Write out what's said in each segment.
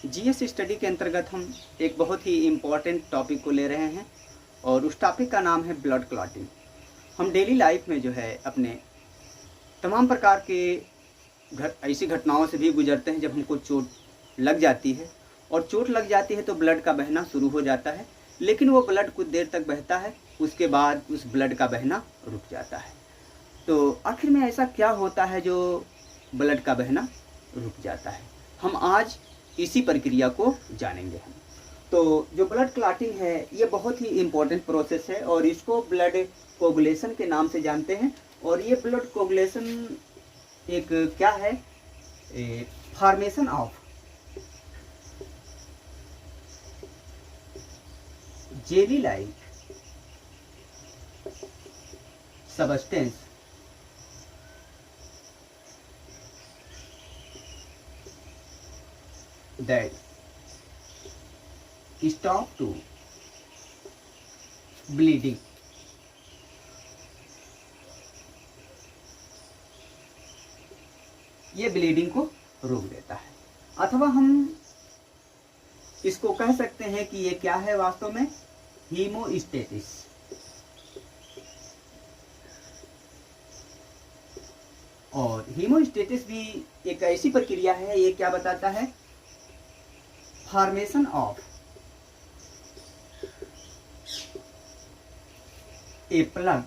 GS study के अंतर्गत हम एक बहुत ही इम्पॉर्टेंट टॉपिक को ले रहे हैं और उस टॉपिक का नाम है ब्लड क्लॉटिंग। हम डेली लाइफ में जो है अपने तमाम प्रकार के ऐसी घटनाओं से भी गुजरते हैं जब हमको चोट लग जाती है और चोट लग जाती है तो ब्लड का बहना शुरू हो जाता है, लेकिन वो ब्लड कुछ देर तक बहता है, उसके बाद उस ब्लड का बहना रुक जाता है। तो आखिर में ऐसा क्या होता है जो ब्लड का बहना रुक जाता है, हम आज इसी प्रक्रिया को जानेंगे। हम तो जो ब्लड क्लॉटिंग है ये बहुत ही इम्पोर्टेंट प्रोसेस है और इसको ब्लड कोगुलेशन के नाम से जानते हैं। और ये ब्लड कोगुलेशन एक क्या है, formation of jelly like substance that stop to bleeding। ये ब्लीडिंग को रोक देता है, अथवा हम इसको कह सकते हैं कि ये क्या है वास्तव में, हीमोस्टेसिस। और हीमोस्टेसिस भी एक ऐसी प्रक्रिया है, ये क्या बताता है, formation of a plug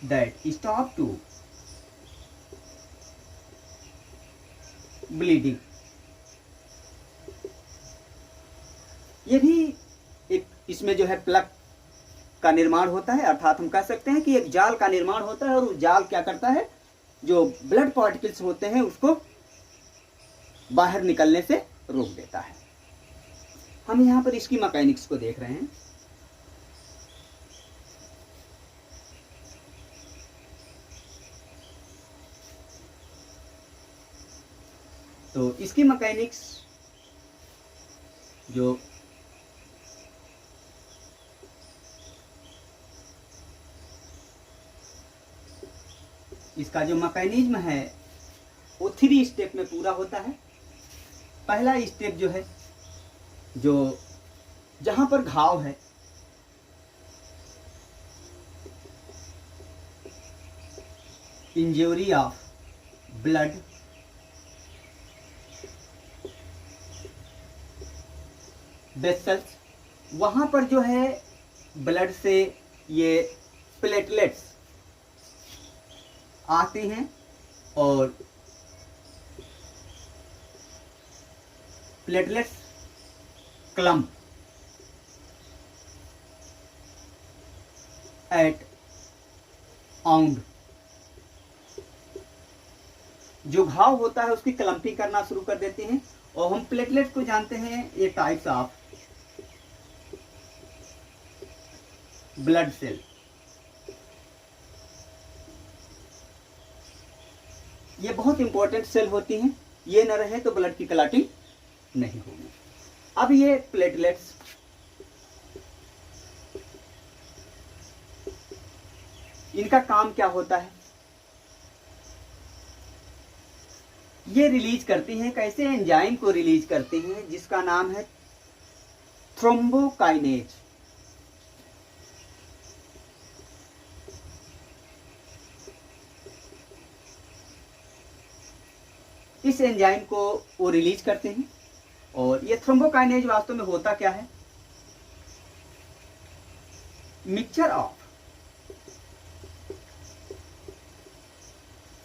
that stop to bleeding. ये भी एक इसमें जो है प्लग का निर्माण होता है, अर्थात हम कह सकते हैं कि एक जाल का निर्माण होता है और वो जाल क्या करता है, जो ब्लड पार्टिकल्स होते हैं उसको बाहर निकलने से रोक देता है। हम यहाँ पर इसकी मैकेनिक्स को देख रहे हैं। तो इसकी मैकेनिक्स जो इसका जो मैकेनिज्म है वो 3 स्टेप में पूरा होता है। पहला स्टेप जो है, जो जहां पर घाव है इंजरी ऑफ ब्लड वेसल्स, वहां पर जो है ब्लड से ये प्लेटलेट्स आती हैं और प्लेटलेट्स क्लम्प एट आउंड, जो घाव होता है उसकी क्लम्पिंग करना शुरू कर देते हैं। और हम प्लेटलेट को जानते हैं, ये टाइप्स ऑफ ब्लड सेल। ये बहुत इंपॉर्टेंट सेल होती हैं, ये न रहे तो ब्लड की क्लॉटिंग नहीं होगी। अब ये प्लेटलेट्स इनका काम क्या होता है, ये रिलीज करती हैं, कैसे एंजाइम को रिलीज करती हैं जिसका नाम है थ्रोम्बोकाइनेज। इस एंजाइम को वो रिलीज करते हैं। और ये थ्रोम्बोकाइनेज वास्तव में होता क्या है, mixture of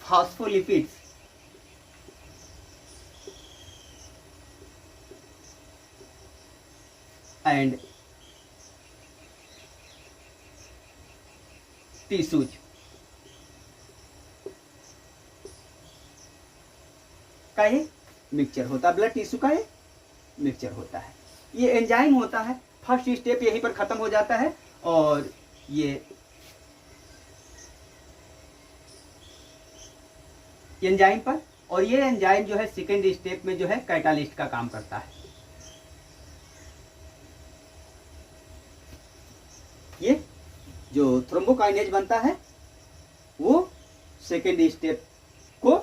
phospholipids and tissues. का ये मिक्सचर होता है, ब्लड टिश्यू का ये मिक्सचर होता है। ये एंजाइम होता है, फर्स्ट स्टेप यहीं पर खत्म हो जाता है और ये एंजाइम पर, और ये एंजाइम जो है सेकेंड स्टेप में जो है कैटालिस्ट का काम करता है। ये जो थ्रोम्बोकाइनेज बनता है वो सेकेंड स्टेप को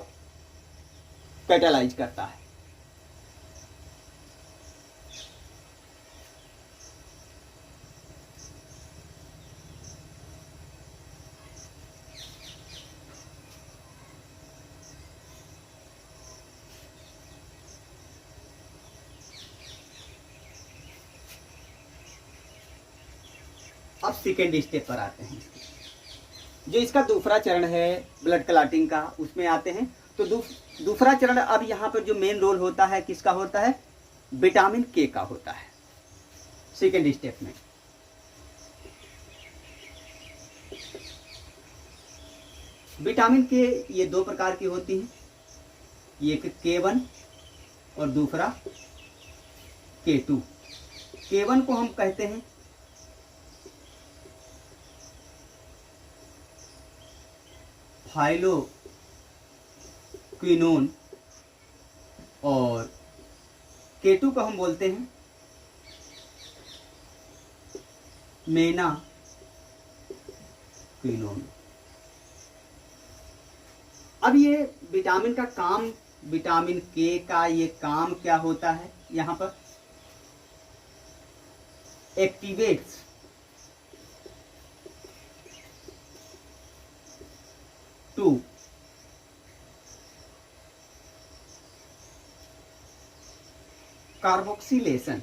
कैटालाइज करता है। अब सेकेंड स्टेप पर आते हैं। जो इसका दूसरा चरण है ब्लड क्लॉटिंग का, उसमें आते हैं। तो दूसरा चरण अब यहाँ पर जो मेन रोल होता है किसका होता है? विटामिन के का होता है सेकेंड स्टेप में। विटामिन के ये दो प्रकार की होती हैं, एक K1 और दूसरा K2। K1 को हम कहते हैं फाइलोक्विनोन और K2 को हम बोलते हैं मेनाक्विनोन। अब ये विटामिन का काम, विटामिन के का ये काम क्या होता है? यहाँ पर एक्टिवेट्स टू कार्बोक्सिलेशन।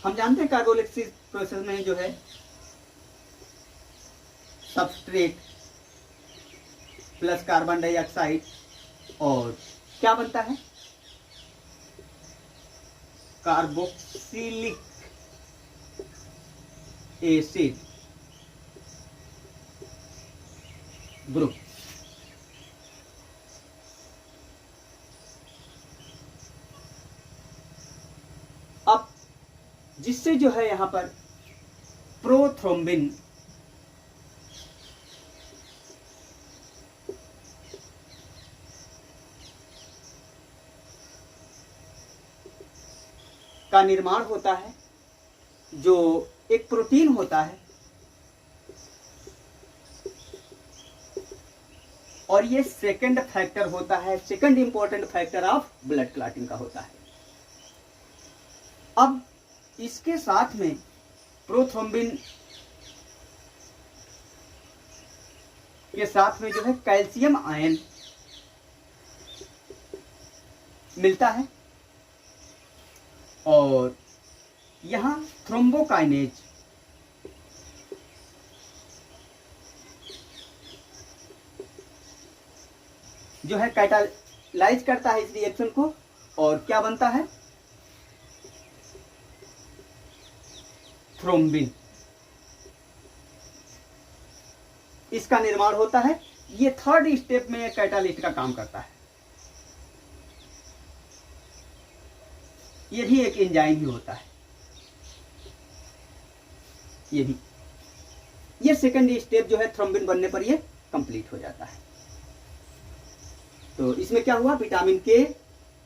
हम जानते हैं कार्बोलिसिस प्रोसेस में जो है सबस्ट्रेट प्लस कार्बन डाइऑक्साइड और क्या बनता है? Carboxylic acid group. अब जिससे जो है यहां पर प्रोथ्रोम्बिन का निर्माण होता है, जो एक प्रोटीन होता है और ये सेकंड फैक्टर होता है, second important factor of blood clotting का होता है। अब इसके साथ में प्रोथ्रोम्बिन के साथ में जो है कैल्शियम आयन मिलता है और यहां थ्रोम्बोकाइनेज जो है कैटालाइज करता है इस रिएक्शन को और क्या बनता है? थ्रोम्बिन। इसका निर्माण होता है। ये थर्ड स्टेप में कैटालिस्ट का काम करता है। ये भी एक एंजाइम ही होता है। ये सेकंड स्टेप जो है थ्रोम्बिन बनने पर ये कंप्लीट हो जाता है। तो इसमें क्या हुआ? विटामिन के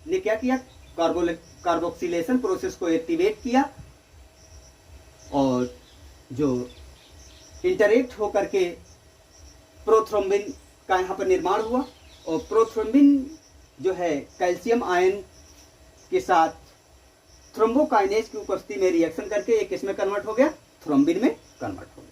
ने क्या किया? कार्बोक्सिलेशन प्रोसेस को एक्टिवेट किया और जो इंटरेक्ट होकर के प्रोथ्रोम्बिन का यहाँ पर निर्माण हुआ और प्रोथ्रोम्बिन जो है कैल्शियम आयन के साथ थ्रोम्बोकाइनेज की उपस्थिति में रिएक्शन करके एक किसमें कन्वर्ट हो गया? थ्रोम्बिन में कन्वर्ट हो गया।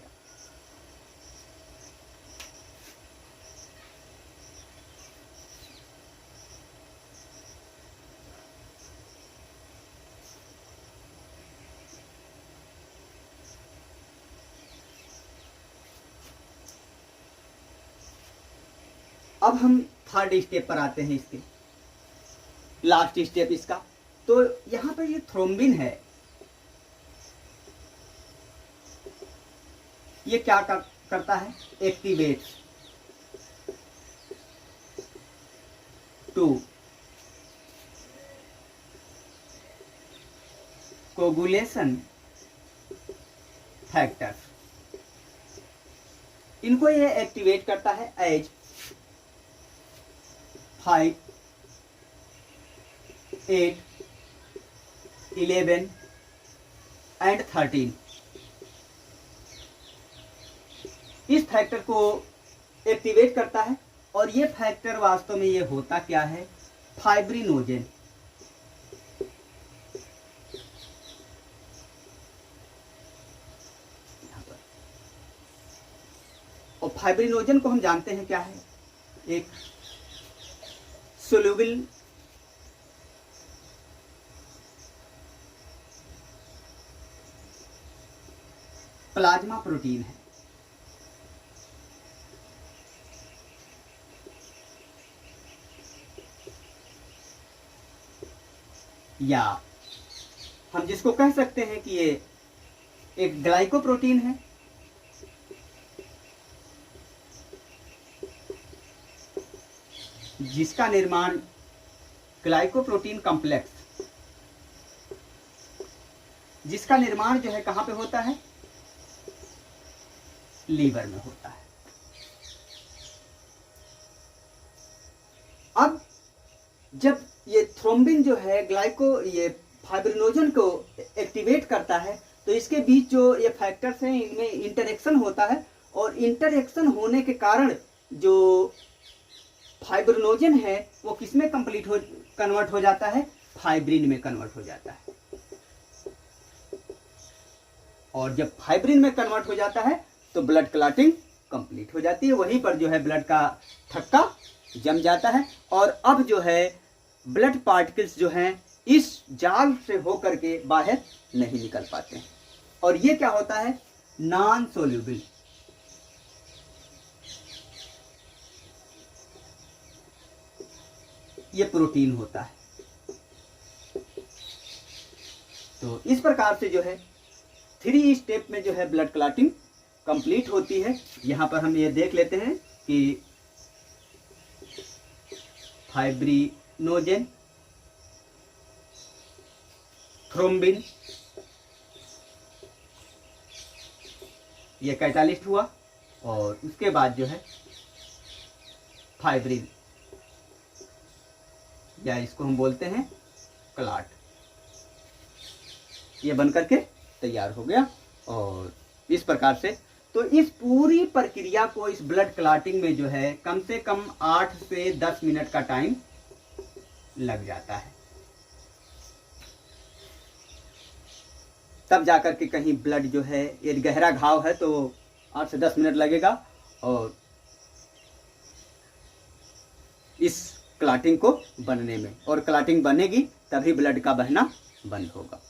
अब हम थर्ड स्टेप पर आते हैं, इसके लास्ट स्टेप इसका। तो यहां पर ये थ्रोम्बिन है, ये क्या करता है? Activate to coagulation factor. इनको ये एक्टिवेट करता है एज 5, 8, 11 एंड 13। इस फैक्टर को एक्टिवेट करता है। और ये फैक्टर वास्तव में ये होता क्या है, फाइब्रिनोजेन। और फाइब्रिनोजन को हम जानते हैं क्या है, एक सोल्यूबल प्लाज्मा प्रोटीन है। या हम जिसको कह सकते हैं कि ये एक ग्लाइकोप्रोटीन है। जिसका निर्माण ग्लाइकोप्रोटीन कॉम्प्लेक्स, जिसका निर्माण जो है कहां पे होता है, लीवर में होता है। अब जब ये थ्रोम्बिन जो है ये फाइब्रिनोजन को एक्टिवेट करता है, तो इसके बीच जो ये फैक्टर्स हैं इनमें इंटरेक्शन होता है। और इंटरेक्शन होने के कारण जो फाइब्रिनोजन है वो किसमें कन्वर्ट हो जाता है, फाइब्रिन में कन्वर्ट हो जाता है। और जब फाइब्रिन में कन्वर्ट हो जाता है तो ब्लड क्लॉटिंग कंप्लीट हो जाती है। वहीं पर जो है ब्लड का थक्का जम जाता है और अब जो है ब्लड पार्टिकल्स जो हैं इस जाल से होकर के बाहर नहीं निकल पाते हैं। और ये क्या होता है, नॉन सोल्यूबल। ये प्रोटीन होता है। तो इस प्रकार से जो है 3 स्टेप में जो है ब्लड क्लॉटिंग कंप्लीट होती है। यहां पर हम ये देख लेते हैं कि फाइब्रिनोजेन, थ्रोम्बिन, ये कैटालिस्ट हुआ और उसके बाद जो है फाइब्रिन, या इसको हम बोलते हैं क्लॉट, ये बनकर के तैयार हो गया। और इस प्रकार से तो इस पूरी प्रक्रिया को, इस ब्लड क्लॉटिंग में जो है कम से कम 8 से 10 मिनट का टाइम लग जाता है। तब जाकर के कहीं ब्लड जो है, यदि गहरा घाव है तो 8 से 10 मिनट लगेगा और इस क्लॉटिंग को बनने में, और क्लॉटिंग बनेगी तभी ब्लड का बहना बंद होगा।